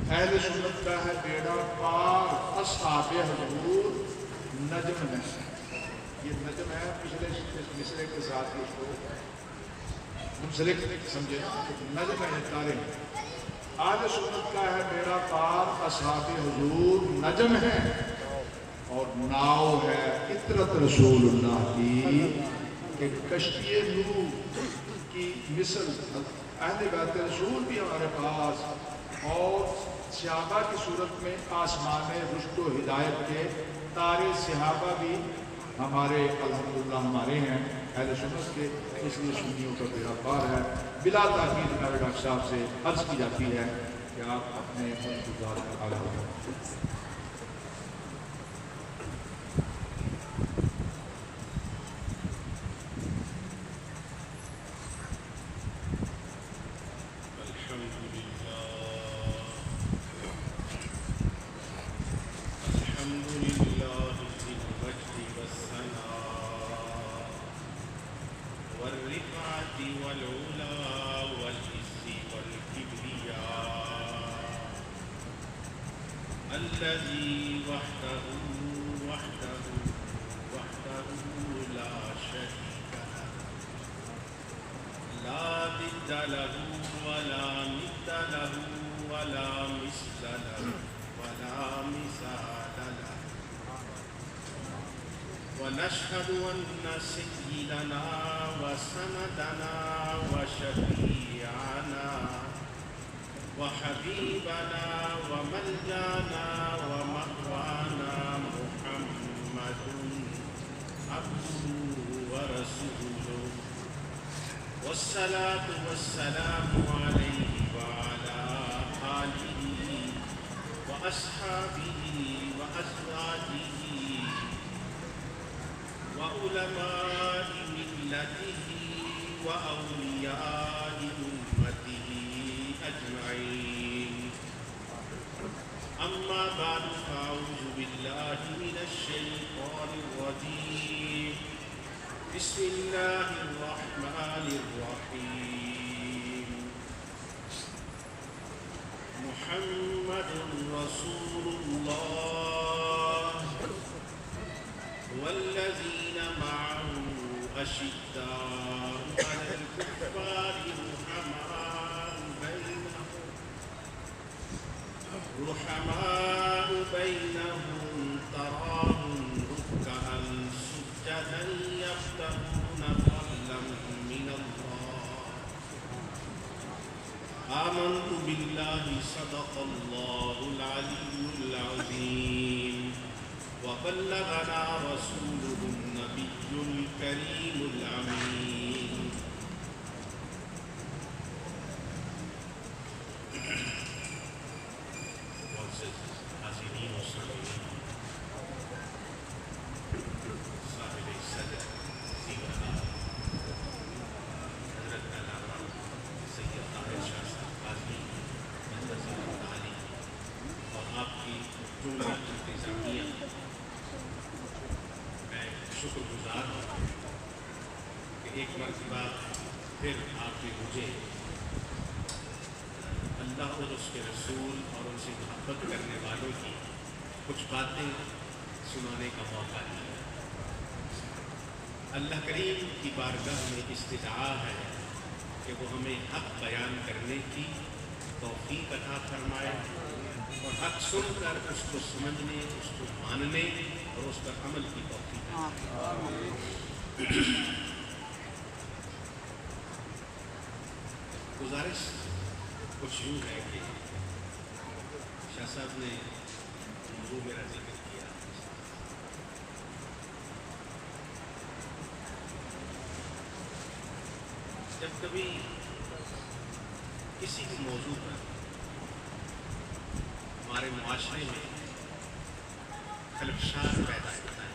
اہل سنت کا ہے بیڑا پار، اصحاب حضور نجم ہے. یہ نجم ہے، پچھلے مصرے کے ساتھ اس کو منسلک سمجھے. نجم ہے، تارے. اہل سنت کا ہے بیڑا پار، اصحاب حضور نجم ہے، اور ناؤ ہے فطرت رسول اللہ کی کہ کشتی نوح کی مثل اہل بیت رسول بھی ہمارے پاس، اور صحابہ کی صورت میں آسمان رشد و ہدایت کے تارے صحابہ بھی ہمارے الحمدللہ ہمارے ہیں اہل سنت کے. اس لیے سنیوں کا بیڑا پار ہے. بلا تاکید جناب ڈاکٹر صاحب سے عرض کی جاتی ہے کہ آپ اپنے گزار کا آگاہ کریں. الذي وحده لا شريك له لا ضد له ولا ند له ولا مثل له ولا مثال له. ونشهد أن سيدنا وسندنا وشفيعنا وحبيبنا وملجانا ومأوانا محمد عبده ورسوله، والصلاة والسلام عليه وعلى آله وأصحابه وأزواجه وعلماء ملته وأولياء أمته أجمعين. أما بعد فأعوذ بالله من الشيطان الرجيم. بسم الله الرحمن الرحيم. محمد رسول الله والذين معه أشداء على الكفار رحماء بينهم تراهم ركعا سجدا يبتغون فضلا من الله. آمنت بالله صدق الله العلي العظيم وبلغنا رسوله النبي الكريم الأمين. حاضرین و سامعین، صاحب صدر سیدنا حضرت علامہ سید طاہر شاہ صاحب قاضی مدرس تعالی اور آپ کی جملہ انتظامیہ، میں شکر گزار ہوں کہ ایک مرتبہ پھر آپ نے مجھے اللہ اور اس کے رسول اور ان سے محبت کرنے والوں کی کچھ باتیں سنانے کا موقع دیا. اللہ کریم کی بارگاہ میں استدعا ہے کہ وہ ہمیں حق بیان کرنے کی توفیق عطا فرمائے اور حق سن کر اس کو سمجھنے، اس کو ماننے اور اس پر عمل کی توفیق عطا فرمائے. گزارش کچھ یوں ہے کہ شاہ صاحب نے موضوع میرا ذکر کیا. جب کبھی کسی بھی موضوع پر ہمارے معاشرے میں خلفشار پیدا ہوتا ہے،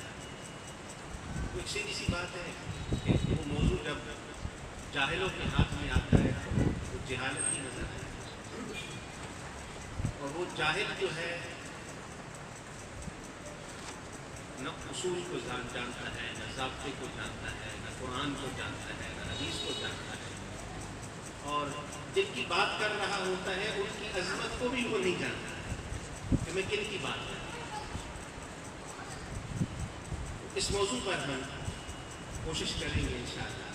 وہ ایک سیدھی سی بات ہے کہ وہ موضوع جب جاہلوں کے ہاتھ میں آتا ہے وہ جہالت ہی نظر آئے، اور وہ جاہل جو ہے نہ اصول کو جانتا ہے، نہ ضابطے کو جانتا ہے، نہ قرآن کو جانتا ہے، نہ حدیث کو جانتا ہے. اور جن کی بات کر رہا ہوتا ہے ان کی عظمت کو بھی وہ نہیں جانتا کہ میں کن کی بات کر رہا ہوں۔ اس موضوع پر ہم کوشش کریں گے انشاءاللہ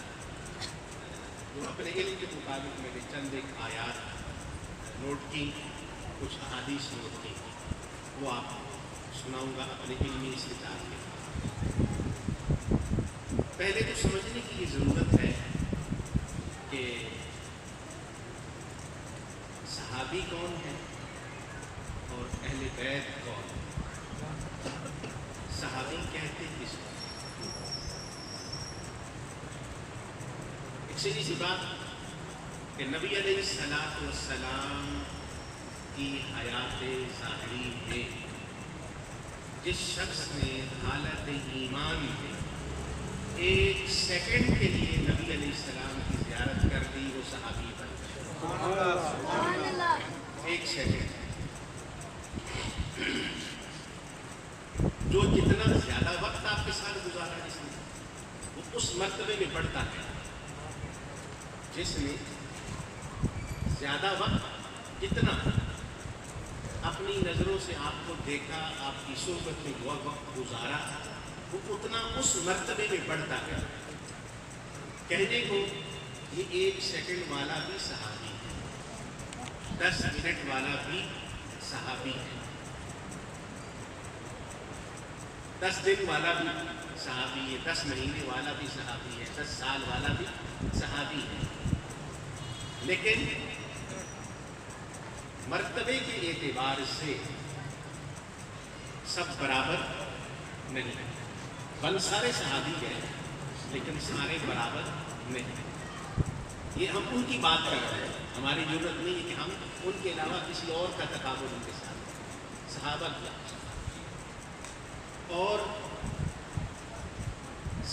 جو اپنے علم کے مطابق میں نے چند ایک آیات نوٹ کی، کچھ احادیث نوٹ کی، وہ آپ سناؤں گا اپنے علمی استطاعت کے۔ پہلے تو سمجھنے کی یہ ضرورت ہے کہ صحابی کون ہے اور اہل بیت کون ہے۔ صحابی کہتے کس کو؟ ایک سیدھی سی بات کہ نبی علیہ السلام کی حیات ظاہری میں جس شخص نے حالت ایمان میں ایک سیکنڈ کے لیے نبی علیہ السلام کی زیارت کر دی وہ صحابی بن گیا۔ ایک سیکنڈ جو جتنا زیادہ وقت آپ کے ساتھ گزارا جس نے وہ اس مرتبے میں بڑھتا ہے۔ جس نے زیادہ وقت جتنا اپنی نظروں سے آپ کو دیکھا، آپ کی صحبت میں وہ وقت گزارا، وہ اتنا اس مرتبے میں بڑھتا ہے۔ کہنے کو یہ 1 سیکنڈ والا بھی صحابی ہے، 10 منٹ والا بھی صحابی ہے، 10 دن والا بھی صحابی ہے، 10 مہینے والا بھی صحابی ہے، 10 سال والا بھی صحابی ہے۔ لیکن مرتبے کے اعتبار سے سب برابر نہیں، بل سارے صحابی ہیں لیکن سارے برابر نہیں۔ یہ ہم ان کی بات کر رہے ہیں، ہماری ضرورت نہیں ہے کہ ہم ان کے علاوہ کسی اور کا تقابل ان کے ساتھ۔ صحابہ کیا اور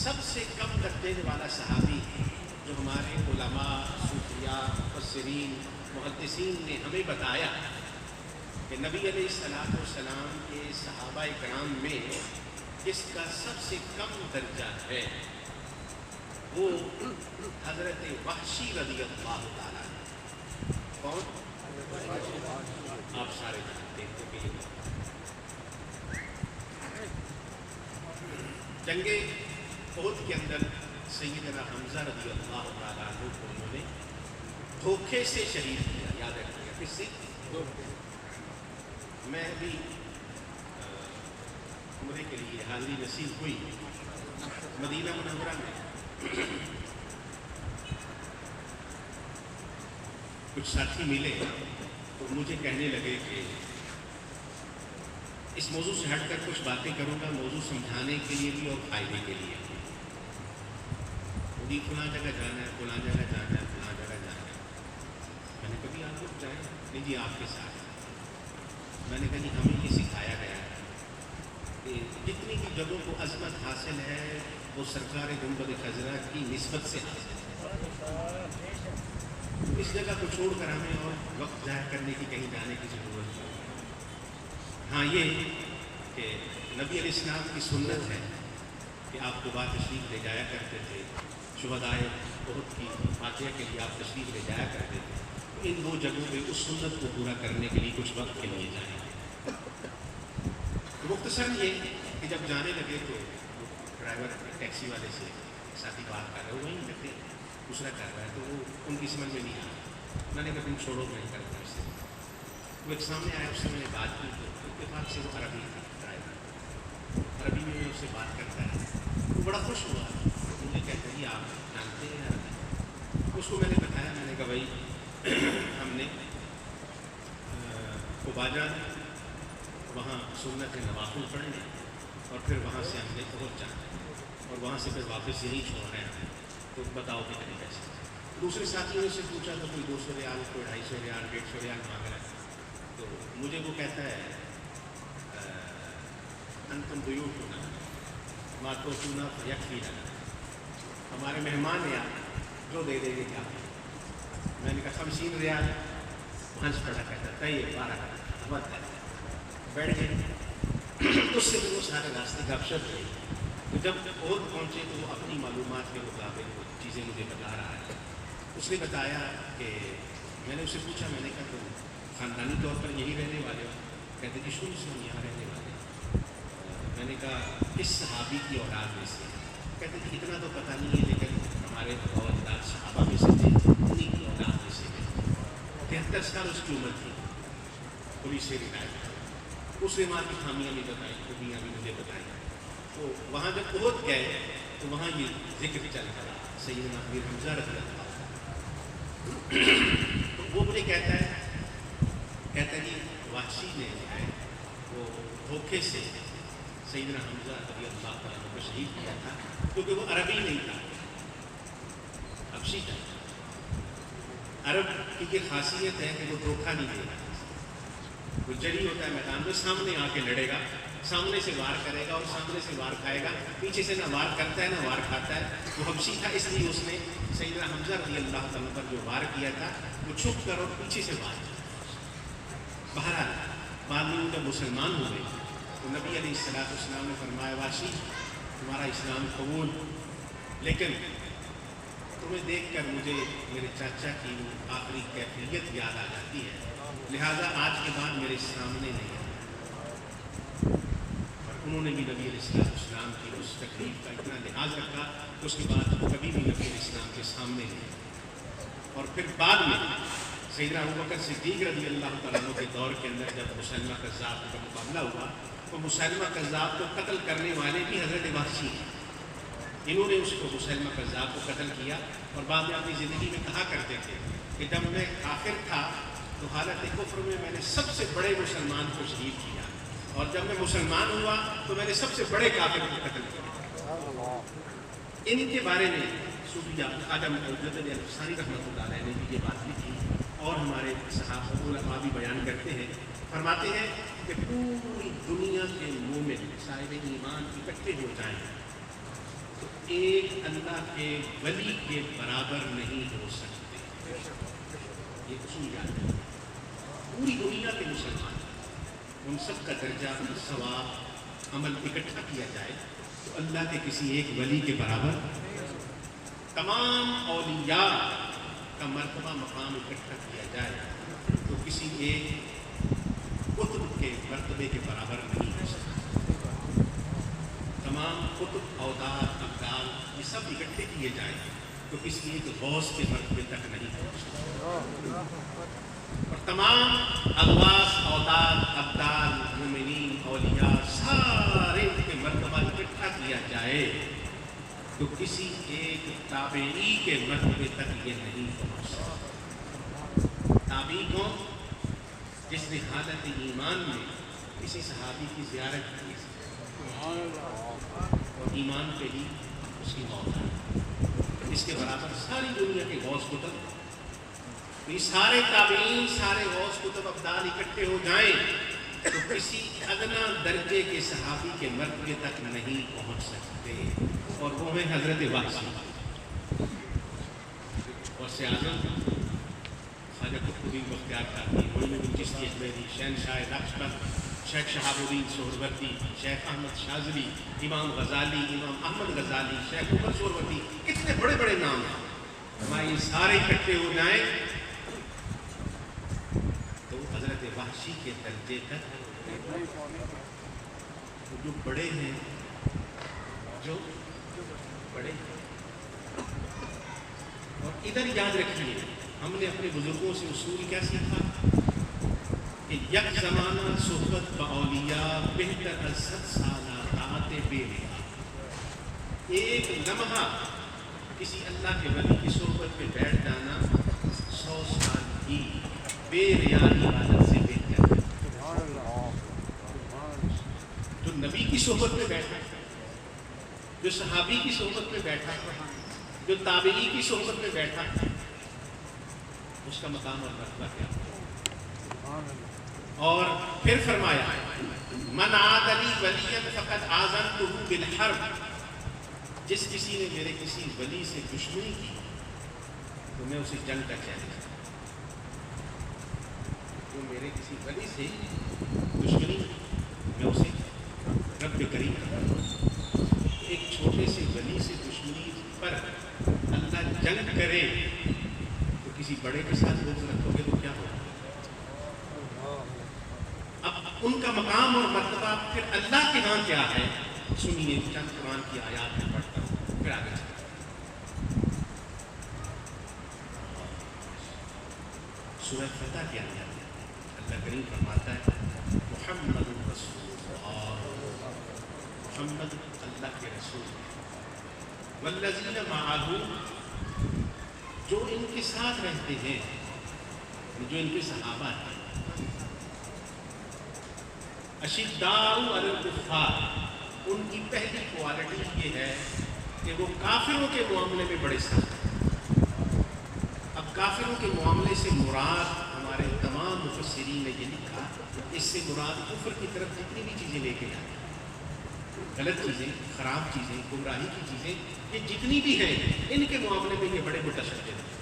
سب سے کم درجے والا صحابی جو ہمارے علماء، صوفیاء، مفسرین، محدثین نے ہمیں بتایا کہ نبی علیہ السلام کے صحابہ کرام میں جس کا سب سے کم درجہ ہے وہ حضرت وحشی رضی اللہ تعالیٰ ہے۔ کون؟ آپ سارے جانتے ہیں کہ جنگ احد کے اندر سیدنا حمزہ رضی اللہ تعالیٰ عنہ کو انہوں نے دھوکے سے شہید کیا، یاد رکھیے کس سے؟ میں ابھی عمرے کے لیے حاضری نصیب ہوئی مدینہ منورہ میں، کچھ ساتھی ملے تو مجھے کہنے لگے کہ اس موضوع سے ہٹ کر کچھ باتیں کروں گا، موضوع سمجھانے کے لیے بھی اور فائدے کے لیے بھی۔ فلاں جگہ جانا ہے، فلاں جگہ جانا ہے، فلاں جگہ جانا ہے۔ میں نے کبھی آپ لوگ جائیں؟ نہیں جی آپ کے ساتھ۔ میں نے کہا جی ہمیں یہ سکھایا گیا ہے کہ جتنی بھی جگہوں کو عظمت حاصل ہے وہ سرکار گنبد خضرا کی نسبت سے حاصل ہے۔ اس جگہ کو چھوڑ کر ہمیں اور وقت ضائع کرنے کی کہیں جانے کی ضرورت نہیں۔ ہاں یہ کہ نبی علیہ السلام کی سنت ہے کہ آپ کو بات تشریف لے جایا کرتے تھے، شہدائے احد کی فاتحہ کے لیے آپ تشریف لے جایا کرتے تھے، ان 2 جگہوں پہ اس سنت کو پورا کرنے کے لیے کچھ وقت کے لیے جائیں۔ مختصر یہ کہ جب جانے لگے تو ڈرائیور ٹیکسی والے سے ساتھی بات کر رہے ہو وہیں لگتے دوسرا کر رہا ہے تو وہ ان کی سمجھ میں نہیں آیا۔ میں نے کہا تم چھوڑو نہیں کرتا اس سے۔ وہ ایک سامنے آیا، اس سے میں نے بات کی تو اتفاق سے وہ عربی تھی، ڈرائیور عربی میں اس سے بات کرتا ہے، وہ بڑا خوش ہوا، مجھے کہتا ہے آپ جانتے ہیں عربی؟ اس کو میں نے بتایا، میں نے کہا بھائی ہم نے عبادہ وہاں سنت نوافل پڑھنے اور پھر وہاں سے ہم نے پہنچ جانا اور وہاں سے پھر واپس یہیں چھوڑنا ہے، تو بتاؤ کتنے پیسے۔ دوسرے ساتھیوں نے سے پوچھا تو کوئی 200 ریال، کوئی 250 ریال، 150 ریال مانگ رہا ہے۔ تو مجھے وہ کہتا ہے انتم بیوتنا ما توتونا فیکفینا، ہمارے مہمان ہیں آپ جو دے دیں گے کیا۔ میں نے کہا 50 ریال، ہنس پڑا، کہتا تھا یہ 12 بات ہے، بیٹھ گئے۔ اس سے بھی وہ سارے راستے گپ شپ رہی۔ تو جب اور پہنچے تو وہ اپنی معلومات کے مطابق وہ چیزیں مجھے بتا رہا ہے اس نے بتایا کہ میں نے اسے پوچھا، میں نے کہا تم خاندانی طور پر یہی رہنے والے ہو؟ کہتے کہ شروع سے ہم یہاں رہنے والے ہیں۔ میں نے کہا کس صحابی کی اولاد میں سے؟ کہتے کہ اتنا تو پتہ نہیں ہے، لیکن ہمارے اولاد صحابہ میں سے تھے، انہیں کی اولاد میں سے ہے۔ 73 سال اس کی عمر تھی، پولیس سے ریٹائر۔ اس نے ماں کی خامیاں بھی بتائی، خوبیاں بھی مجھے بتائی۔ تو وہاں جب احد گئے تو وہاں یہ ذکر چل رہا سیدنا امیر حمزہ رضی اللہ عنہ۔ تو وہ مجھے کہتا ہے کہ وحشی نے جو ہے وہ دھوکے سے سیدنا حمزہ رضی اللہ عنہ کو شہید کیا تھا، کیونکہ وہ عربی نہیں تھا، حبشی تھا۔ عرب کی یہ خاصیت ہے کہ وہ دھوکہ نہیں دے گا۔ وہ جری ہوتا ہے میدان میں، سامنے آ کے لڑے گا، سامنے سے وار کرے گا اور سامنے سے وار کھائے گا، پیچھے سے نہ وار کرتا ہے نہ وار کھاتا ہے۔ وہ حبشی تھا، اس لیے اس نے سیدنا حمزہ رضی اللہ عنہ پر جو وار کیا تھا وہ چھپ کر اور پیچھے سے وار کیا۔ بہرحال بعد میں ان جب مسلمان ہوئے تو نبی علیہ السلام نے فرمایا وحشی تمہارا اسلام قبول، لیکن تمہیں دیکھ کر مجھے میرے چاچا کی وہ آخری کیفیت یاد آ جاتی ہے، لہٰذا آج کے بعد میرے سامنے نہیں ہے۔ انہوں نے بھی نبی علیہ السلام کی اس تکلیف کا اتنا لحاظ رکھا کہ اس کے بعد کبھی بھی نبی علیہ السلام کے سامنے نہیں۔ اور پھر بعد میں سیدنا ابوبکر صدیق رضی اللہ تعالیٰ عنہ کے دور کے اندر جب مسلمہ کذاب کا مقابلہ ہوا تو مسلمہ کذاب کو قتل کرنے والے بھی حضرت وحشی ہیں۔ انہوں نے اس کو مسلمہ کذاب کو قتل کیا، اور بعد میں اپنی زندگی میں کہا کرتے تھے کہ جب میں کافر تھا تو حالت کفر میں نے سب سے بڑے مسلمان کو شہید کیا، اور جب میں مسلمان ہوا تو میں نے سب سے بڑے کافر کو قتل کیا۔ ان کے بارے میں صوفی خواجہ مجدد الفسانی رحمۃ اللہ علیہ نے بھی یہ بات کی تھی، اور ہمارے صحابہ علماء بھی بیان کرتے ہیں، فرماتے ہیں کہ پوری دنیا کے مومن صاحب ایمان اکٹھے ہو جائیں تو ایک اللہ کے ولی کے برابر نہیں ہو سکتے۔ یہ اصول یاد ہے، پوری دنیا کے مسلمان ان سب کا درجہ ثواب عمل اکٹھا کیا جائے تو اللہ کے کسی ایک ولی کے برابر، تمام اولیاء کا مرتبہ مقام اکٹھا کیا جائے تو کسی ایک قطب کے مرتبے کے برابر نہیں ہو سکتا۔ تمام قطب، اوداد، ابدال یہ سب اکٹھے کیے جائیں تو کسی ایک غوث کے مرتبے تک نہیں پہنچ سکتا۔ اور تمام اغواث، اوداد، ابدال، مومنین، اولیاء سارے کے مرتبہ اکٹھا کیا جائے تو کسی ایک تابعی کے مرتبے تک یہ نہیں پہنچ سکتا۔ تابعی کون؟ جس نے حالت ایمان میں کسی صحابی کی زیارت کی اور ایمان پہ ہی اس کی موت آئی، اس کے برابر ساری دنیا کے غوث کتب، یہ سارے تابعین، سارے غوث کتب ابدال اکٹھے ہو جائیں تو کسی ادنا درجے کے صحابی کے مرتبے تک نہیں پہنچ سکتے، اور وہ ہیں حضرت وحشی۔ اور سے اعظم خواجہ قطب الدین بختیار کاکی، معین الدین چشتی اجمیری، شہنشاہ نقشبند، شیخ شہاب الدین سہروردی، شیخ احمد شاذلی، امام غزالی، امام احمد غزالی، شیخ عمر سہروردی، کتنے بڑے بڑے نام ہیں۔ ہمارے یہ سارے اکٹھے ہو جائیں تو حضرت وحشی کے درجے تک جو بڑے ہیں، جو بڑے ہیں۔ اور ادھر یاد رکھیے، ہم نے اپنے بزرگوں سے اصول کیا سیکھا کہ یک زمانہ صحبت باولیاء بہتر از 100 سالہ طاعت بے نہا۔ ایک لمحہ کسی اللہ کے ولی کی صحبت میں بیٹھ جانا 100 سال کی بے ریانی عبادت سے بہتر ہے۔ جو نبی کی صحبت میں بیٹھا، جو صحابی کی صحبت میں بیٹھا، جو تابعی کی صحبت میں بیٹھا، اس کا مقام اور مرتبہ کیا؟ اور پھر فرمایا من عاد لی ولیا فقد آذنتہ بالحرب، جس کسی نے میرے کسی ولی سے دشمنی کی تو میں اسے جنگ کا چیلنج کرتا ہوں۔ جو میرے کسی ولی سے دشمنی میں اسے رب کریم کرتا ہوں۔ ایک چھوٹے سے ولی سے دشمنی پر اللہ جنگ کرے ان کا مقام اور مرتبہ پھر اللہ کے ہاں کیا ہے، سنیے چند قرآن کی آیات میں پڑھتا ہوں پھر آگے چلیں۔ سورہ فتح کی آیات ہے، اللہ کریم فرماتا ہے محمد رسول اللہ، محمد اللہ کے رسول، والذین معہ، جو ان کے ساتھ رہتے ہیں، جو ان کے صحابہ ہیں، اشداء علی الکفار، ان کی پہلی کوالٹی یہ ہے کہ وہ کافروں کے معاملے میں بڑے سخت ہیں۔ اب کافروں کے معاملے سے مراد، ہمارے تمام مفسرین نے یہ لکھا، اس سے مراد کفر کی طرف جتنی بھی چیزیں لے کے جاتے ہیں، غلط چیزیں، خراب چیزیں، گمراہی کی چیزیں، یہ جتنی بھی ہیں ان کے معاملے میں یہ بڑے متشدد ہیں۔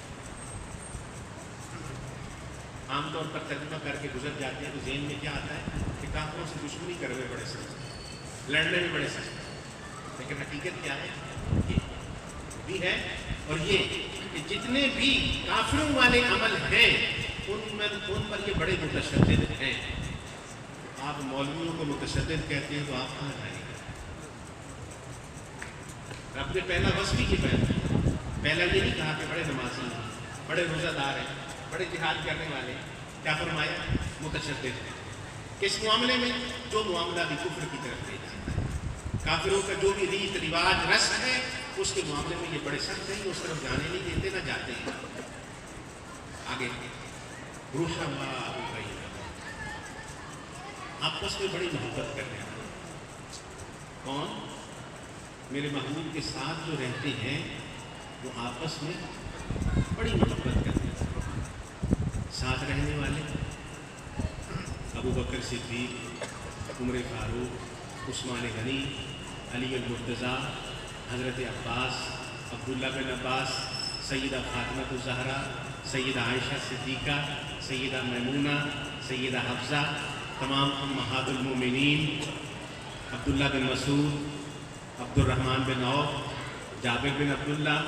عام طور پر ترجمہ کر کے گزر جاتے ہیں تو ذہن میں کیا آتا ہے کہ کافروں سے دشمنی کرنے میں بڑے سخت، لڑنے میں بڑے سخت، لیکن حقیقت کیا ہے، یہ بھی ہے، اور یہ کہ جتنے بھی کافروں والے عمل ہیں ان پر یہ بڑے متشدد ہیں۔ آپ مولویوں کو متشدد کہتے ہیں تو آپ کہاں جائیں گے؟ رب نے پہلا وصف بھی یہ پہلا یہ نہیں کہا کہ بڑے نمازی ہیں، بڑے روزہ دار ہیں، بڑے جہاد کرنے والے ہیں، کیا فرمایا؟ متشدد ہیں۔ کس معاملے میں؟ جو معاملہ بھی کفر کی طرف لے جاتا ہے، کافروں کا جو بھی ریت رواج رسم ہے اس کے معاملے میں یہ بڑے سخت ہیں، اس طرف جانے نہیں دیتے، نہ جاتے ہیں۔ آگے رحماء بینہم، آپس میں بڑی محبت کرنے والے۔ کون؟ میرے محبوب کے ساتھ جو رہتے ہیں وہ آپس میں بڑی محبت کرتے ہیں۔ ساتھ رہنے والے ابو بکر صدیق، عمر فاروق، عثمان غنی، علی المرتضیٰ، حضرت عباس، عبداللہ بن عباس، سیدہ فاطمہ الزہرا، سیدہ عائشہ صدیقہ، سیدہ میمونہ، سیدہ حفصہ، تمام امہات المومنین، عبداللہ بن مسعود، عبد الرحمن بن عوف، جابر بن عبداللہ،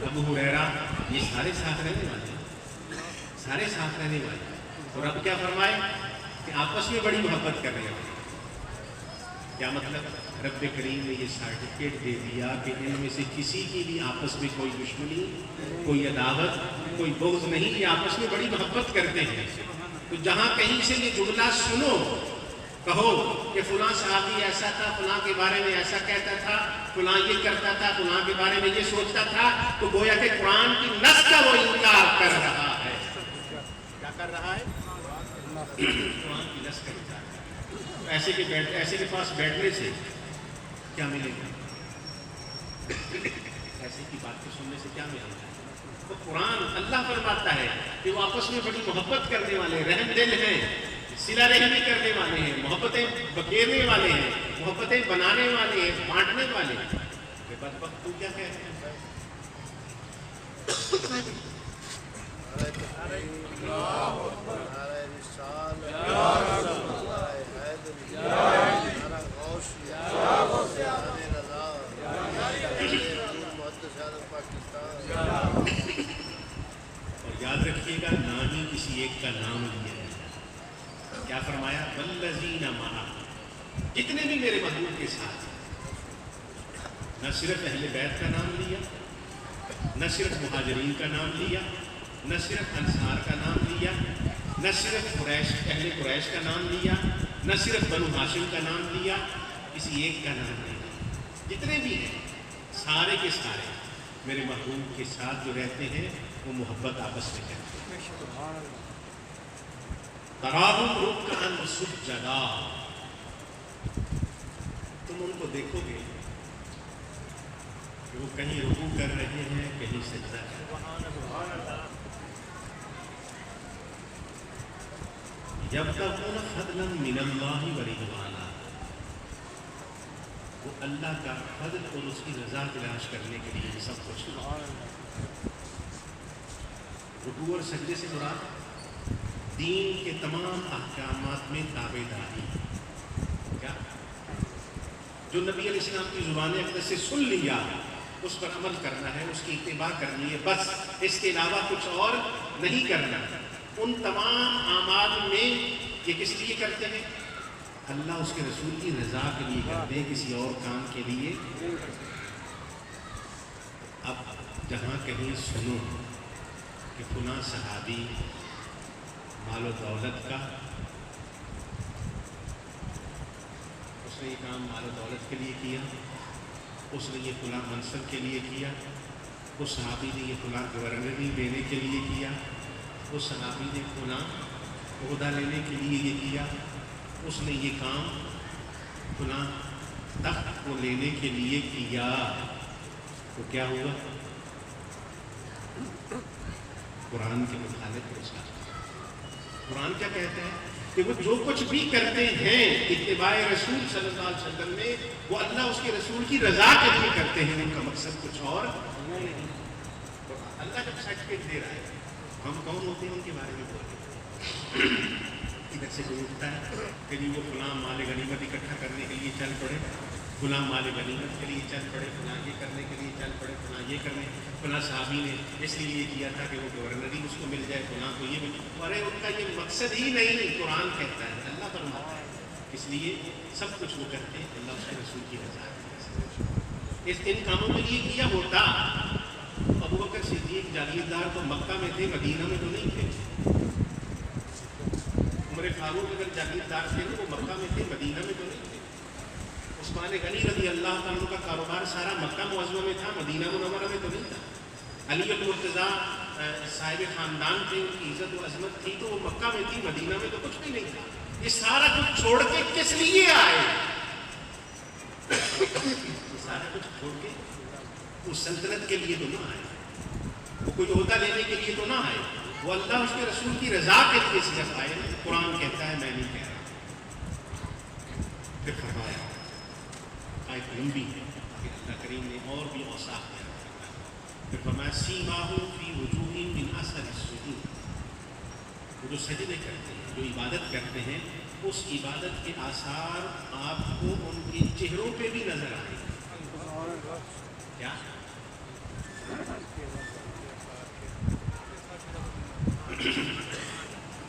ابو ہریرہ، یہ سارے ساتھ رہنے والے ہیں، سارے ساتھ رہنے والے ہیں۔ اور اب کیا فرمائے کہ آپس میں بڑی محبت کرنے والے۔ کیا مطلب؟ رب کریم نے یہ سرٹیفکیٹ دے دیا کہ ان میں سے کسی کی بھی آپس میں کوئی دشمنی، کوئی عداوت، کوئی بغض نہیں، یہ آپس میں بڑی محبت کرتے ہیں۔ تو جہاں کہیں سے یہ جملہ سنو، کہو کہ فلاں صحابی ایسا تھا، فلاں کے بارے میں ایسا کہتا تھا، فلاں یہ کرتا تھا، فلاں کے بارے میں یہ سوچتا تھا، تو گویا کہ قرآن کی نص کا وہ انکار کر رہا ہے۔ کیا کر رہا ہے؟ قرآن کی نص کا انکار۔ ایسے کے پاس بیٹھنے سے کیا ملے گا؟ ایسے کی بات کو سننے سے کیا ملے گا؟ تو قرآن اللہ فرماتا ہے کہ وہ آپس میں بڑی محبت کرنے والے، رحم دل ہیں، صلہ رحمی کرنے والے ہیں، محبتیں بکھیرنے والے ہیں، محبتیں بنانے والے ہیں، بانٹنے والے ہیں۔ کہ بدبخت تو کیا کہتے ہیں؟ اور یاد رکھیے گا، نہ ہی کسی ایک کا نام لیا ہے۔ کیا فرمایا؟ والذین معہ، جتنے بھی میرے محبوب کے ساتھ، نہ صرف اہل بیت کا نام لیا، نہ صرف مہاجرین کا نام لیا، نہ صرف انصار کا نام لیا، نہ صرف قریش، اہل قریش کا نام لیا، نہ صرف بنو ہاشم کا نام لیا، کسی ایک کا نام نہیں لیا۔ جتنے بھی ہیں سارے کے سارے میرے محبوب کے ساتھ جو رہتے ہیں وہ محبت آپس میں کرتے ہیں۔ تراہم رکعا سجدا، تم ان کو دیکھو گے کہ وہ کہیں رکوع کر رہے ہیں، کہیں سجدہ کر رہے ہیں۔ یبتغون فضلا من اللہ ورضوانا، وہ اللہ کا فضل اور اس کی رضا تلاش کرنے کے لیے سب کچھ۔ رکوع اور سجدے سے مراد دین کے تمام احکامات میں تابع داری، کیا جو نبی علیہ السلام کی زبان اقدس سے سن لیا اس پر عمل کرنا ہے، اس کی اتباع کرنی ہے، بس اس کے علاوہ کچھ اور نہیں کرنا۔ ان تمام اعمال میں یہ کس لیے کرتے ہیں؟ اللہ اس کے رسول کی رضا کے لیے کرتے ہیں، کسی اور کام کے لیے۔ اب جہاں کہیں سنو کہ فلاں صحابی مال و دولت کا، اس نے یہ کام مال و دولت کے لیے کیا، اس نے یہ فلاں منصب کے لیے کیا، اس صحابی نے یہ فلاں گورنری دینے کے لیے کیا، اس صحابی نے فلاں عہدہ لینے کے لیے یہ کیا، اس نے یہ کام فلاں تخت کو لینے کے لیے کیا، تو کیا ہوا؟ قرآن کے مخالف ہو سکتا۔ قرآن کیا کہتا ہے کہ وہ جو کچھ بھی کرتے ہیں اتباع رسول صلی اللہ علیہ وسلم میں، وہ اللہ اس کے رسول کی رضا کے لیے کرتے ہیں، ان کا مقصد کچھ اور نہیں۔ اللہ جب سرٹیفکیٹ دے رہا ہے، ہم کون ہوتے ہیں ان کے بارے میں بولتے ہیں؟ ادھر سے کوئی اٹھتا ہے کہ وہ فلاں مال غنیمت اکٹھا کرنے کے لیے چل پڑے، فلاں مال غنیمت کے لیے چل پڑے، فلاں یہ کرنے کے لیے چل پڑے، فلاں یہ کرنے، فلاں صحابی نے اس لیے یہ کیا تھا کہ وہ گورنری اس کو مل جائے، فلاں کو یہ مل۔ ارے ان کا یہ مقصد ہی نہیں، قرآن کہتا ہے، اللہ فرماتا ہے، اس لیے سب کچھ وہ کرتے ہیں اللہ اس کے رسول کی رضا ہے۔ اس ان کاموں کے لیے کیا ہوتا۔ ابوبکر صدیق جاگیردار تو مکہ میں تھے، مدینہ میں تو نہیں تھے۔ عمر فاروق اگر جاگیردار تھے وہ مکہ میں تھے، مدینہ میں تو نہیں تھے۔ عثمان غنی رضی اللہ عنہ کا کاروبار سارا مکہ معظمہ میں تھا، مدینہ منورہ میں تو نہیں تھا۔ علی المرتضیٰ صاحب خاندان تھے، ان کی عزت و عظمت تھی تو وہ مکہ میں تھی، مدینہ میں تو کچھ بھی نہیں تھا۔ یہ سارا کچھ چھوڑ کے کس لیے آئے؟ یہ سارا کچھ چھوڑ کے اس سلطنت کے لیے تو نہ آئے، وہ کوئی عہدہ لینے کے لیے تو نہ آئے، وہ اللہ اس کے رسول کی رضا کے لیے صرف آئے۔ قرآن کہتا ہے، میں نہیں کہہ رہا۔ پھر فرمایا، آیت لمبی ہے کہ اللہ کریم نے اور بھی اوصاف بیان کرنا ہے۔ پھر فرمایا، سیماہم فی وجوہہم من اثر السجود، وہ جو سجدے کرتے ہیں، جو عبادت کرتے ہیں، اس عبادت کے آثار آپ کو ان کے چہروں پہ بھی نظر آئیں گے۔ کیا؟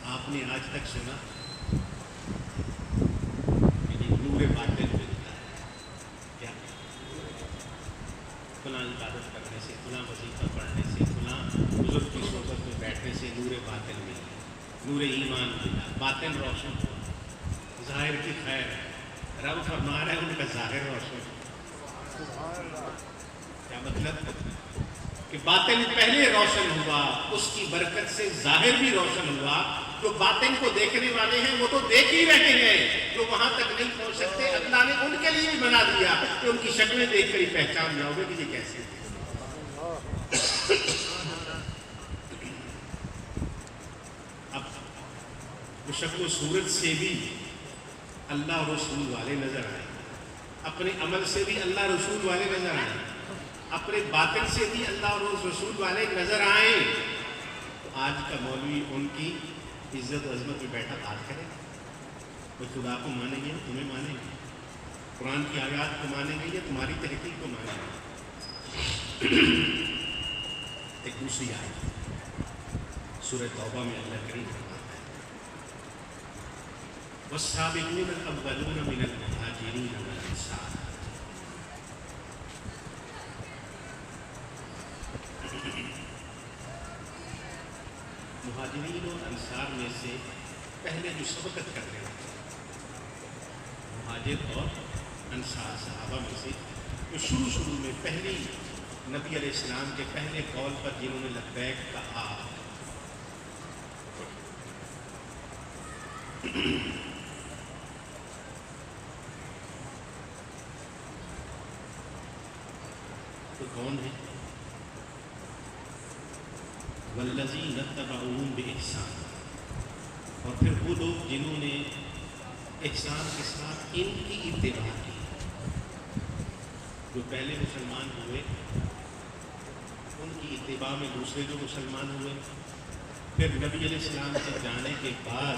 آپ نے آج تک سنا کہ نور باطن ملتا ہے؟ کیا؟ فلاں عبادت کرنے سے، فلاں وظیفہ پڑھنے سے، فلاں بزرگ کی صحبت میں بیٹھنے سے نور باطن ملا، نور ایمان ملا، باطن روشن ہوا، ظاہر کی خیر ہے۔ رب فرما رہا ہے ان کا ظاہر روشن ہے۔ کیا مطلب؟ کہ باطن پہلے روشن ہوا، اس کی برکت سے ظاہر بھی روشن ہوا۔ جو باطن کو دیکھنے والے ہیں وہ تو دیکھ ہی رہے ہیں، جو وہاں تک نہیں پہنچ سکتے اللہ نے ان کے لیے بھی بنا دیا کہ ان کی شکلیں دیکھ کر ہی پہچان جاؤ گے کہ یہ کیسے تھے۔ اب وہ شکل و صورت سے بھی اللہ اور رسول والے نظر آئے، اپنے عمل سے بھی اللہ رسول والے نظر آئے، اپنے باطن سے بھی اللہ اور رسول والے نظر آئیں۔ تو آج کا مولوی ان کی عزت و عظمت میں بیٹھا بات کرے، وہ خدا کو مانیں گے، تمہیں مانیں گے، قرآن کی آیات کو مانیں گے یا تمہاری تحقیق کو مانیں گے؟ ایک دوسری آیت سورہ توبہ میں اللہ کریم فرماتا ہے، والسابقون الاولون من المہاجرین والانصار، مہاجرین اور انصار میں سے پہلے جو سبقت کر رہے ہیں، مہاجر اور انصار صحابہ میں سے جو شروع میں پہلی نبی علیہ السلام کے پہلے قول پر جنہوں نے لبیک کہا، تو کون ہے؟ والذین اتبعوہم بإحسان، اور پھر وہ لوگ جنہوں نے احسان کے ساتھ ان کی اتباع کی، جو پہلے مسلمان ہوئے ان کی اتباع میں دوسرے جو مسلمان ہوئے، پھر نبی علیہ السلام سے جانے کے بعد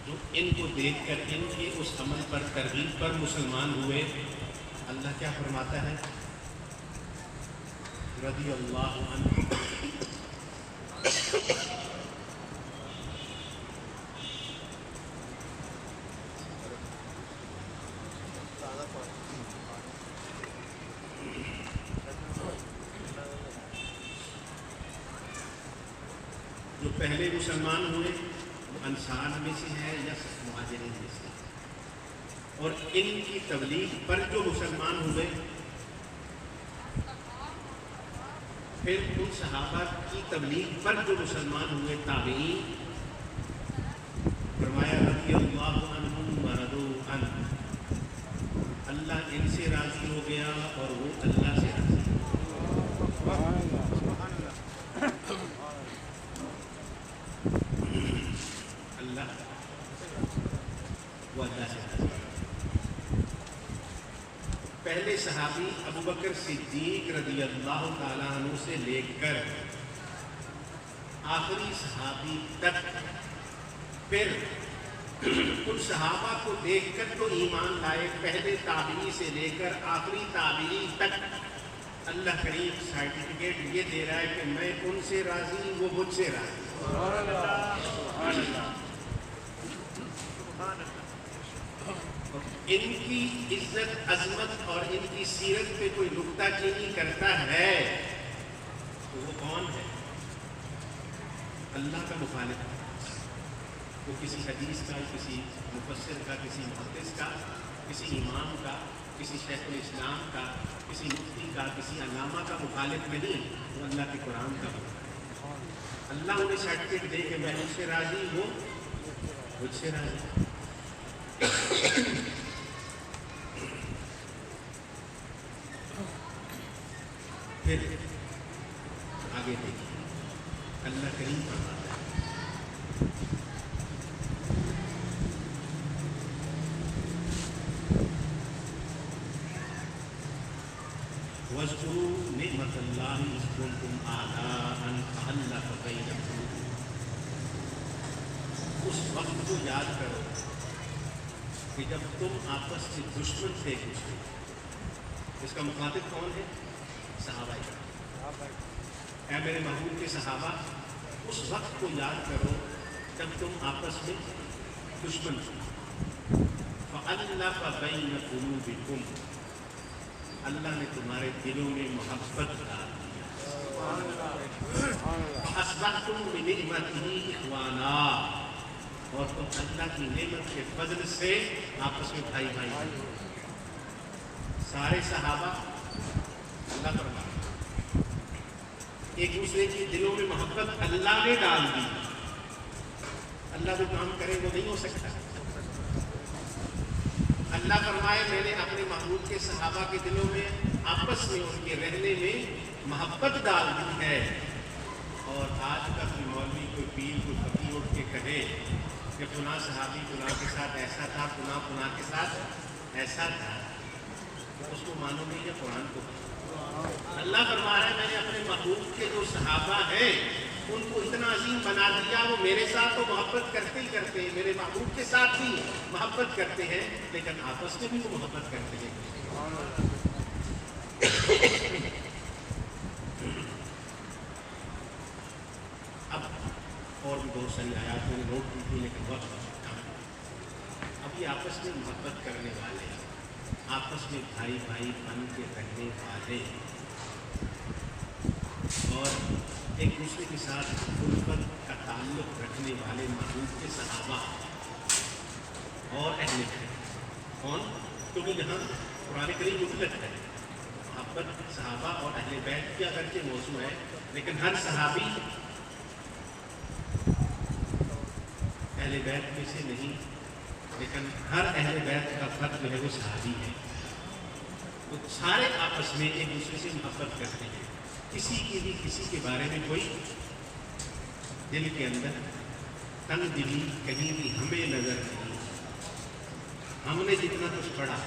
جو ان کو دیکھ کر ان کے اس عمل پر ترغیب پر مسلمان ہوئے، اللہ کیا فرماتا ہے؟ رضی اللہ عنہ، پہلے مسلمان ہوئے وہ انصار میں سے ہیں یا مہاجرین میں سے، اور ان کی تبلیغ پر جو مسلمان ہوئے پھر ان صحابہ کی تبلیغ پر جو مسلمان ہوئے تابعین، فرمایا رضی اللہ عنہم ورضوا عنہ، اللہ ان سے راضی ہو گیا اور وہ اللہ سے راضی ہو اللہ وہ اللہ سے راضی ہو۔ پہلے صحابی ابو بکر صدیق رضی اللہ تعالیٰ عنہ سے لے کر آخری صحابی تک، پھر ان صحابہ کو دیکھ کر تو ایمان لائے، پہلے تابعی سے لے کر آخری تابعی تک اللہ کریم سرٹیفکیٹ یہ دے رہا ہے کہ میں ان سے راضی، وہ مجھ سے راضی۔ ان کی عزت عظمت اور ان کی سیرت پہ کوئی نکتہ چینی کرتا ہے تو وہ کون ہے؟ اللہ کا مخالف ہے، وہ کسی حدیث کا، کسی مفسر کا، کسی محدث کا، کسی امام کا، کسی شیخ الاسلام کا، کسی مفتی کا، کسی علامہ کا مخالف نہیں، وہ اللہ کے قرآن کا مخالف ہے۔ اللہ انہیں سرٹیفکیٹ دے کہ میں ان سے راضی ہوں، مجھ سے راضی۔ پھر آگے دیکھیے اللہ کریم فرماتا ہے وَاذْكُرُوا نِعْمَةَ اللَّهِ إِذْ كُنْتُمْ أَعْدَاءً فَأَلَّفَ بَيْنَ قُلُوبِكُمْ، اس وقت کو یاد کرو کہ جب تم آپس سے دشمن تھے ایک دوسرے، اس کا مخاطب کون ہے؟ صحابہ کرام۔ اے میرے محبوب کے صحابہ، اس وقت کو یاد کرو جب تم آپس میں دشمن تھے، فَأَلَّفَ بَيْنَ قُلُوبِكُمْ، اللہ نے تمہارے دلوں میں محبت ڈال دیا، فَأَصْبَحْتُم بِنِعْمَتِهِ إِخْوَانًا، اور تم اللہ کی نعمت کے فضل سے آپس میں بھائی بھائی بنے۔ سارے صحابہ اللہ فرماتا ایک دوسرے کے دلوں میں محبت اللہ نے ڈال دی، اللہ جو کام کرے وہ نہیں ہو سکتا۔ اللہ فرمائے میں نے اپنے محبوب کے صحابہ کے دلوں میں آپس میں ان کے رہنے میں محبت ڈال دی ہے۔ اور آج کا کوئی مولوی، کوئی پیر، کوئی فقیر اٹھ کے کہے کہ فلاں صحابی فلاں کے ساتھ ایسا تھا، فلاں فلاں کے ساتھ ایسا تھا، اس کو مانو گے یا قرآن کو؟ اللہ فرما رہا ہے میں نے اپنے محبوب کے جو صحابہ ہیں ان کو اتنا عظیم بنا دیا، وہ میرے ساتھ تو محبت کرتے ہی کرتے ہیں، میرے محبوب کے ساتھ بھی محبت کرتے ہیں، لیکن آپس میں بھی وہ محبت کرتے ہیں۔ اب اور بھی بہت ساری آیات میں نے نوٹ کی تھی لیکن وقت اب یہ آپس میں محبت کرنے والے، آپس میں بھائی بھائی بن کے رہنے والے اور ایک دوسرے کے ساتھ الفت کا تعلق رکھنے والے محبوب کے صحابہ اور اہل بیت۔ کون؟ کیونکہ یہاں قرآن کریم مطلق ہے، محبت صحابہ اور اہل بیت کی اگرچہ موضوع ہے لیکن ہر صحابی اہل بیت میں سے نہیں، لیکن ہر اہل بیت کا فرد جو ہے وہ صحابی ہے۔ وہ سارے آپس میں ایک دوسرے سے محبت کرتے ہیں، کسی کی بھی کسی کے بارے میں کوئی دل کے اندر تنگ دلی کہیں بھی ہمیں نظر نہیں۔ ہم نے جتنا کچھ پڑھا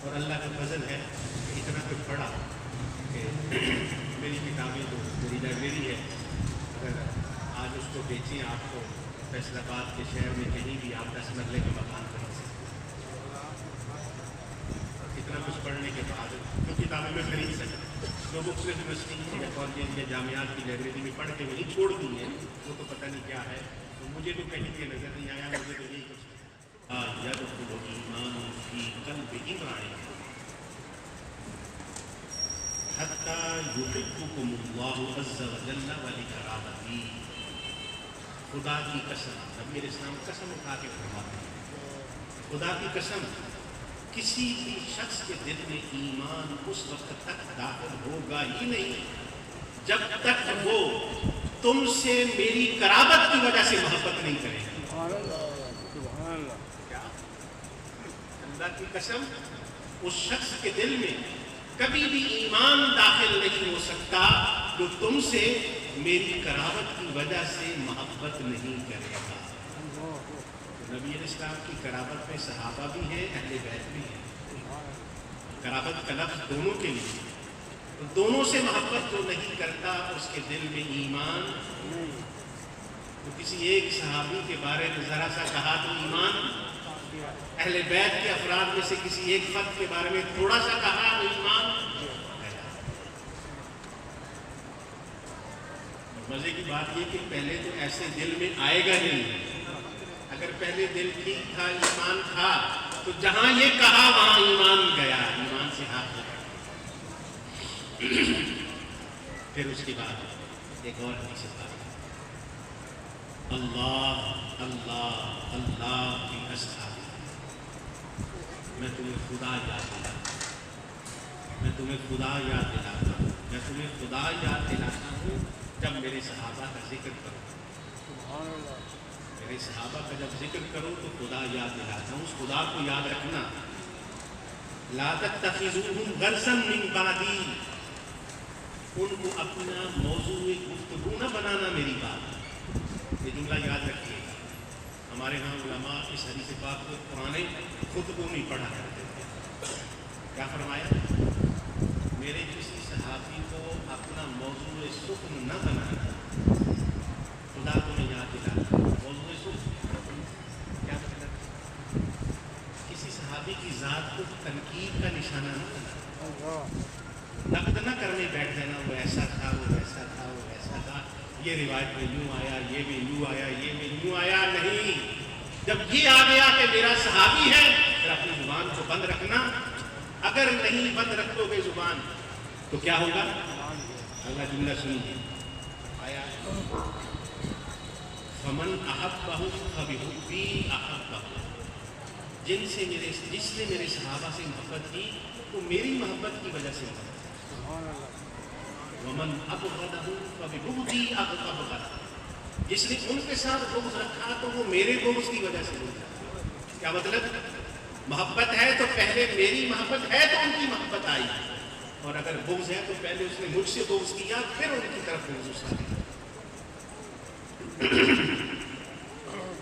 اور اللہ کا فضل ہے کہ اتنا کچھ پڑھا کہ میری کتابیں جو میری لائبریری ہے، اگر آج اس کو بیچیں آپ کو فیصل آباد کے شہر میں کہیں بھی آپ 10 مرلے کا مکان خرید سکتے۔ اتنا کچھ پڑھنے کے بعد جو کتابیں میں خرید سکتا، جو مختلف یونیورسٹی یا کالجز یا جامعات کی لائبریری میں پڑھ کے وہیں چھوڑ دی ہیں، وہ تو پتہ نہیں کیا ہے، تو مجھے تو کہیں کے نظر نہیں آیا، مجھے تو یہی کچھ یدخل ایمان فی قلب امرئ حتی یحبکم اللہ عز وجل ولقرابتہ، خدا کی قسم، نبی علیہ السلام قسم اٹھا کے فرماتے ہیں، خدا کی قسم کسی بھی شخص کے دل میں ایمان اس وقت تک داخل ہوگا ہی نہیں جب تک وہ تم سے میری قرابت کی وجہ سے محبت نہیں کرے گا۔ کیا؟ اللہ کی قسم، اس شخص کے دل میں کبھی بھی ایمان داخل نہیں ہو سکتا جو تم سے میری قرابت کی وجہ سے محبت نہیں کرے گا۔ نبی علیہ السلام کی قرابت میں صحابہ بھی ہیں، اہل بیت بھی ہیں۔ قرابت کا لفظ دونوں کے لیے، دونوں سے محبت جو نہیں کرتا اس کے دل میں ایمان تو کسی ایک صحابی کے بارے میں ذرا سا کہا تو ایمان، اہل بیت کے افراد میں سے کسی ایک فرد کے بارے میں تھوڑا سا کہا تو ایمان۔ مزے کی بات یہ کہ پہلے تو ایسے دل میں آئے گا نہیں، اگر پہلے دل ٹھیک تھا، ایمان تھا، تو جہاں یہ کہا وہاں ایمان گیا، ایمان سے ہاتھ لگا۔ پھر اس کے بعد ایک اور حدیث بات، اللہ اللہ اللہ کی اصحاب، میں تمہیں خدا یاد دلاتا ہوں، میں تمہیں خدا یاد دلاتا ہوں، میں تمہیں خدا یاد دلاتا ہوں جب میرے صحابہ کا ذکر کرو، میرے صحابہ کا جب ذکر کرو تو خدا یاد دلاتا ہوں۔ اس خدا کو یاد رکھنا، لا تتخذوہم غرضا من بعدی، ان کو اپنا موضوع گفتگو نہ بنانا میری بات، یہ جملہ یاد رکھیے گا۔ ہمارے ہاں علماء اس حدیث پاک کو پرانے خطبوں میں پڑھا کرتے تھے، کیا فرمایا؟ میرے کسی صحابی کو اپنا موضوع سخن نہ بنانا، خدا کو میں یاد دلاتا ہوں۔ موضوع سخن کیا مطلب؟ کسی صحابی کی ذات کو تنقید کا نشانہ نہ بنانا، نقد نہ کرنے بیٹھ جانا، وہ ایسا تھا، وہ ویسا تھا، وہ ویسا تھا، یہ روایت میں یوں آیا، یہ میں یوں آیا، یہ میں یوں آیا، نہیں۔ جب یہ آ گیا کہ میرا صحابی ہے، پھر اپنی زبان کو بند رکھنا۔ اگر نہیں بند رکھو گے زبان تو کیا ہوگا؟ اگلا جملہ سنیے، آیا فمن احبہ فبحبی احبہ، جس نے میرے صحابہ سے محبت کی تو میری محبت کی وجہ سے محبت، ومن ابغضہ فببغضی ابغضہ، جس نے ان کے ساتھ بغض رکھا تو وہ میرے بغض کی وجہ سے بغض۔ کیا مطلب؟ محبت ہے تو پہلے میری محبت ہے تو ان کی محبت آئی، اور اگر بغض ہے تو پہلے اس نے مجھ سے بغض کیا پھر ان کی طرف بغض آیا۔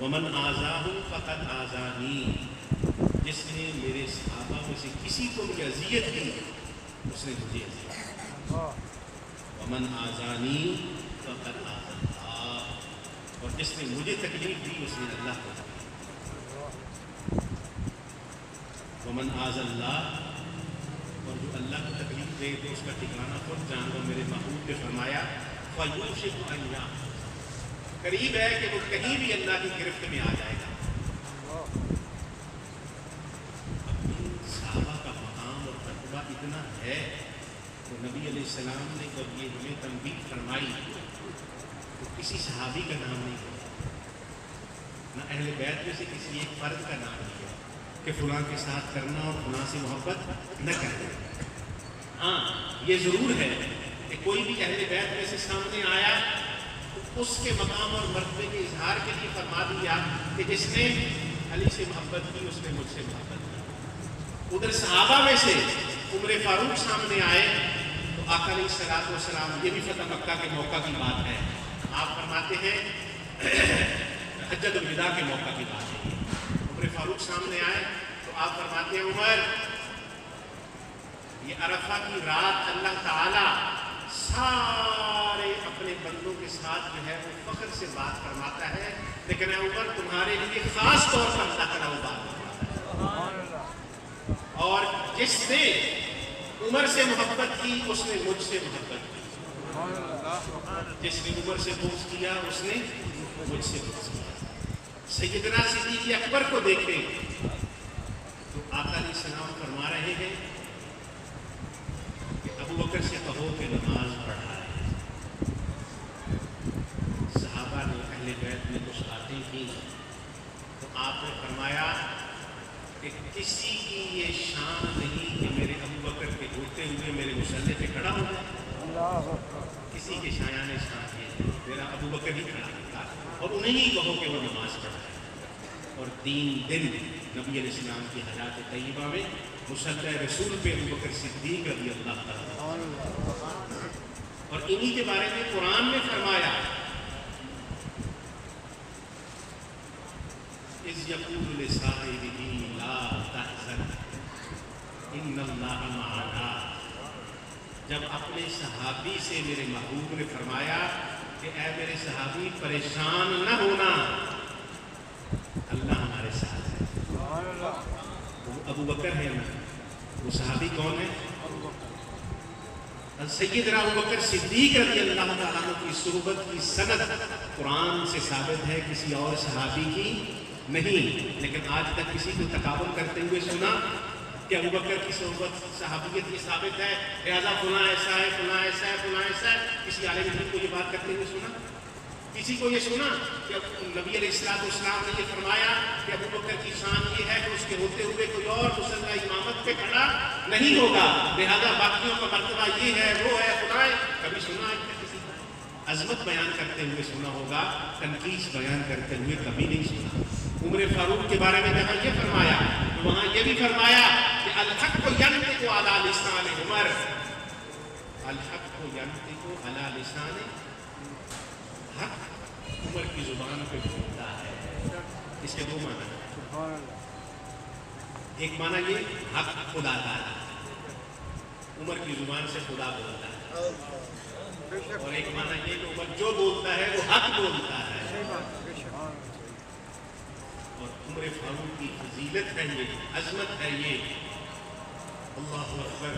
ومن آذاہ فقد آذانی، جس نے میرے صحابہ میں سے کسی کو بھی اذیت دی اس نے مجھے اذیت، ومن آذانی فقد آذى اللہ، اور جس نے مجھے تکلیف دی اس نے اللہ کو تکلیف، ومن آذى اللہ، اور جو اللہ کو تکلیف دے تو اس کا ٹھکانہ خود جان لو۔ میرے محبوب نے فرمایا فَيُوشِكُ أَن يَأْتِيَ، قریب ہے کہ وہ کہیں بھی اللہ کی گرفت میں آ جائے گا۔ صحابہ کا مقام اور رتبہ اتنا ہے تو نبی علیہ السلام نے جب یہ ہمیں تنبیہ فرمائی تو کسی صحابی کا نام نہیں لیا، نہ اہل بیت میں سے کسی ایک فرد کا نام لیا کہ فلاں کے ساتھ کرنا اور فلاں سے محبت نہ کرنا۔ ہاں یہ ضرور ہے کہ کوئی بھی اہل بیت میں سے سامنے آیا تو اس کے مقام اور مرتبے کے اظہار کے لیے فرما دیا کہ جس نے علی سے محبت کی اس نے مجھ سے محبت کی۔ ادھر صحابہ میں سے عمر فاروق سامنے آئے تو آقا علیہ الصلوۃ والسلام، یہ بھی فتح مکہ کے موقع کی بات ہے، آپ فرماتے ہیں حجۃ الوداع کے موقع کی بات ہے، عمر فاروق سامنے آئے تو آپ فرماتے ہیں عمر، یہ عرفہ کی رات اللہ تعالیٰ سارے اپنے بندوں کے ساتھ جو ہے وہ فخر سے بات فرماتا ہے، لیکن اے عمر تمہارے لیے خاص طور پر اللہ تعالیٰ وہ بات فرماتا ہے، اور جس نے عمر سے محبت کی اس نے مجھ سے محبت کی، جس نے عمر سے بغض کیا اس نے مجھ سے بغض کیا۔ سیدنا صدیق اکبر کو دیکھیں تو آقا علیہ السلام فرما رہے ہیں کہ ابو بکر سے کہو کہ نماز پڑھائے۔ صحابہ نے اہل بیت میں کہ کسی کی یہ شان نہیں کہ میرے ابو بکر کے ہوتے ہوئے میرے مصلی پہ کھڑا ہو جائے. کسی کے شایان شان یہ ہے میرا ابو بکر ہی کھڑا ہوتا اور انہیں ہی کہو کہ وہ نماز پڑھائے. اور 3 دن نبی علیہ السلام کی حیات طیبہ میں مصلی رسول پہ ابو بکر صدیق رضی اللہ تعالیٰ. اور انہی کے بارے میں قرآن میں فرمایا اذ یقول لصاحبہ لا تحزن ان اللہ معنا. جب اپنے صحابی سے میرے محبوب نے فرمایا کہ اے میرے صحابی پریشان نہ ہونا، اللہ ہمارے ساتھ ہے. وہ ابو بکر ہے نا، وہ صحابی کون ہے؟ سیدنا ابو بکر صدیق رضی اللہ تعالیٰ عنہ کی صحبت کی سند قرآن سے ثابت ہے، کسی اور صحابی کی نہیں. لیکن آج تک کسی کو تقابل کرتے ہوئے سنا کہ ابو بکر کی صحبت صحابیت یہ ثابت ہے، لہٰذا فلاں ایسا ہے، فلاں ایسا ہے، فلاں ایسا ہے. کسی عالم دین کو یہ بات کرتے ہوئے سنا؟ کسی کو یہ سنا کہ نبی علیہ السلام نے یہ فرمایا کہ ابو بکر کی شان یہ ہے کہ اس کے ہوتے ہوئے کوئی اور مصلی امامت پہ کھڑا نہیں ہوگا، لہذا باقیوں کا مرتبہ یہ ہے، وہ ہے، فلاں ہے؟ کبھی سنا ہے کسی کو؟ عظمت بیان کرتے ہوئے سنا ہوگا، تنقیص بیان کرتے ہوئے کبھی نہیں سنا. عمر فاروق کے بارے میں جہاں یہ فرمایا تو وہاں یہ بھی فرمایا کہ الحق ینطق علی لسان عمر. الحق ینطق علی لسان حق عمر کی زبان پہ بولتا ہے. اس کے 2 معنی ہیں. ایک معنی یہ حق خدا تعالیٰ، عمر کی زبان سے خدا بولتا ہے. اور ایک معنی یہ کہ عمر جو بولتا ہے وہ حق بولتا ہے. اور عمر فاروق کی فضیلت ہے، یہ عظمت ہے، یہ اللہ اکبر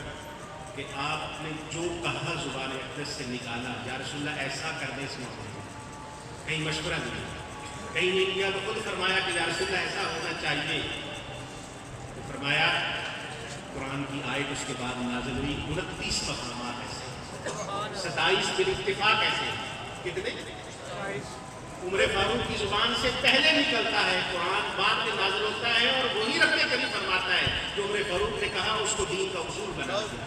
کہ آپ نے جو کہا زبان اقدس سے نکالا، یا رسول اللہ ایسا کر دیں اس معاملے میں. کہیں مشورہ نہیں، کہیں نہیں کیا، وہ خود فرمایا کہ یا رسول اللہ ایسا ہونا چاہیے. تو فرمایا قرآن کی آیت اس کے بعد نازل ہوئی 29 مقامات ایسے، 27 بالاتفاق ایسے. کتنے؟ عمر فاروق کی زبان سے پہلے نکلتا ہے قرآن، بعد میں نازل ہوتا ہے، اور وہی رب کریم فرماتا ہے جو عمر فاروق نے کہا اس کو دین کا اصول بنا دیا.